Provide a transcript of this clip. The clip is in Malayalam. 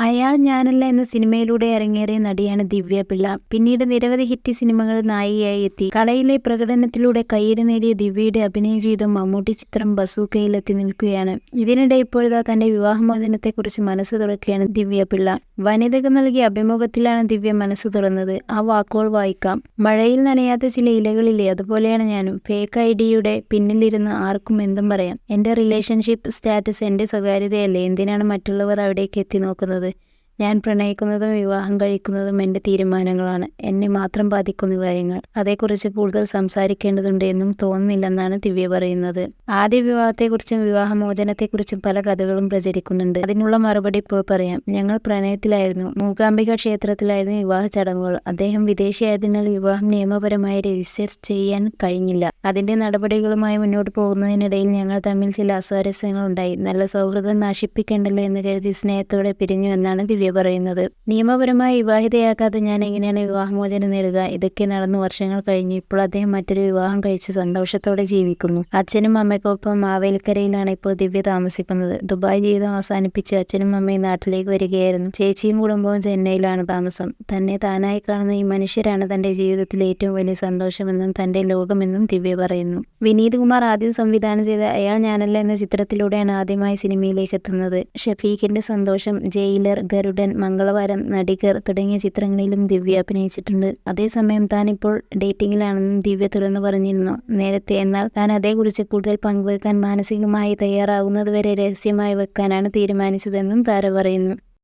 അയാൾ ഞാനല്ല എന്ന സിനിമയിലൂടെ അരങ്ങേറിയ നടിയാണ് ദിവ്യ പിള്ള. പിന്നീട് നിരവധി ഹിറ്റ് സിനിമകളിൽ നായികയായി എത്തി. കളയിലെ പ്രകടനത്തിലൂടെ കയ്യടി നേടിയ ദിവ്യയുടെ അഭിനയ ജീവിതം മമ്മൂട്ടി ചിത്രം ബസൂക്കയിൽ എത്തി നിൽക്കുകയാണ്. ഇതിനിടെ ഇപ്പോഴിതാ തന്റെ വിവാഹമോചനത്തെക്കുറിച്ച് മനസ്സ് തുറക്കുകയാണ് ദിവ്യ പിള്ള. വനിതയ്ക്ക് നൽകിയ അഭിമുഖത്തിലാണ് ദിവ്യ മനസ്സ് തുറന്നത്. ആ വാക്കുകൾ വായിക്കാം. മഴയിൽ നനയാത്ത ചില ഇലകളില്ലേ, അതുപോലെയാണ് ഞാനും. ഫേക്ക് ഐഡിയുടെ പിന്നിലിരുന്ന് ആർക്കും എന്തും പറയാം. എന്റെ റിലേഷൻഷിപ്പ് സ്റ്റാറ്റസ് എന്റെ സ്വകാര്യതയല്ലേ, എന്തിനാണ് മറ്റുള്ളവർ അവിടേക്ക് എത്തി നോക്കുന്നത്? ഞാൻ പ്രണയിക്കുന്നതും വിവാഹം കഴിക്കുന്നതും എൻ്റെ തീരുമാനങ്ങളാണ്. എന്നെ മാത്രം ബാധിക്കുന്ന കാര്യങ്ങൾ. അതേക്കുറിച്ച് കൂടുതൽ സംസാരിക്കേണ്ടതുണ്ട് എന്നും തോന്നുന്നില്ലെന്നാണ് ദിവ്യ പറയുന്നത്. ആദ്യ വിവാഹത്തെക്കുറിച്ചും വിവാഹമോചനത്തെക്കുറിച്ചും പല കഥകളും പ്രചരിക്കുന്നുണ്ട്. അതിനുള്ള മറുപടി ഇപ്പോൾ പറയാം. ഞങ്ങൾ പ്രണയത്തിലായിരുന്നു. മൂകാംബിക ക്ഷേത്രത്തിലായിരുന്നു വിവാഹ ചടങ്ങുകൾ. അദ്ദേഹം വിദേശിയായതിനാൽ വിവാഹം നിയമപരമായി രജിസ്റ്റർ ചെയ്യാൻ കഴിഞ്ഞില്ല. അതിന്റെ നടപടികളുമായി മുന്നോട്ട് പോകുന്നതിനിടയിൽ ഞങ്ങൾ തമ്മിൽ ചില അസ്വാരസ്യങ്ങൾ ഉണ്ടായി. നല്ല സൗഹൃദം നശിപ്പിക്കേണ്ടല്ലോ എന്ന് കരുതി സ്നേഹത്തോടെ പിരിഞ്ഞു എന്നാണ് ദിവ്യ പറയുന്നത്. നിയമപരമായി വിവാഹിതയാക്കാതെ ഞാൻ എങ്ങനെയാണ് വിവാഹമോചനം നേടുക? ഇതൊക്കെ നടന്നു വർഷങ്ങൾ കഴിഞ്ഞു. ഇപ്പോൾ അദ്ദേഹം മറ്റൊരു വിവാഹം കഴിച്ച് സന്തോഷത്തോടെ ജീവിക്കുന്നു. അച്ഛനും അമ്മയ്ക്കൊപ്പം മാവേലിക്കരയിലാണ് ഇപ്പോൾ ദിവ്യ താമസിക്കുന്നത്. ദുബായ് ജീവിതം അവസാനിപ്പിച്ച് അച്ഛനും അമ്മയും നാട്ടിലേക്ക് വരികയായിരുന്നു. ചേച്ചിയും കുടുംബവും ചെന്നൈയിലാണ് താമസം. തന്നെ താനായി കാണുന്ന ഈ മനുഷ്യരാണ് തന്റെ ജീവിതത്തിലെ ഏറ്റവും വലിയ സന്തോഷമെന്നും തന്റെ ലോകമെന്നും ദിവ്യ പറയുന്നു. വിനീത് കുമാർ ആദ്യം സംവിധാനം ചെയ്ത അയാൾ ഞാനല്ല എന്ന ചിത്രത്തിലൂടെയാണ് ആദ്യമായി സിനിമയിലേക്ക് എത്തുന്നത്. ഷഫീഖിന്റെ സന്തോഷം, ജയിലർ, ഗരുഡൻ, മംഗളവാരം, നടികർ തുടങ്ങിയ ചിത്രങ്ങളിലും ദിവ്യ അഭിനയിച്ചിട്ടുണ്ട്. അതേസമയം താൻ ഇപ്പോൾ ഡേറ്റിംഗിലാണെന്നും ദിവ്യ തുറന്നു പറഞ്ഞിരുന്നു നേരത്തെ. എന്നാൽ താൻ അതേക്കുറിച്ച് കൂടുതൽ പങ്കുവെക്കാൻ മാനസികമായി തയ്യാറാകുന്നതുവരെ രഹസ്യമായി വെക്കാനാണ് തീരുമാനിച്ചതെന്നും താര പറയുന്നു.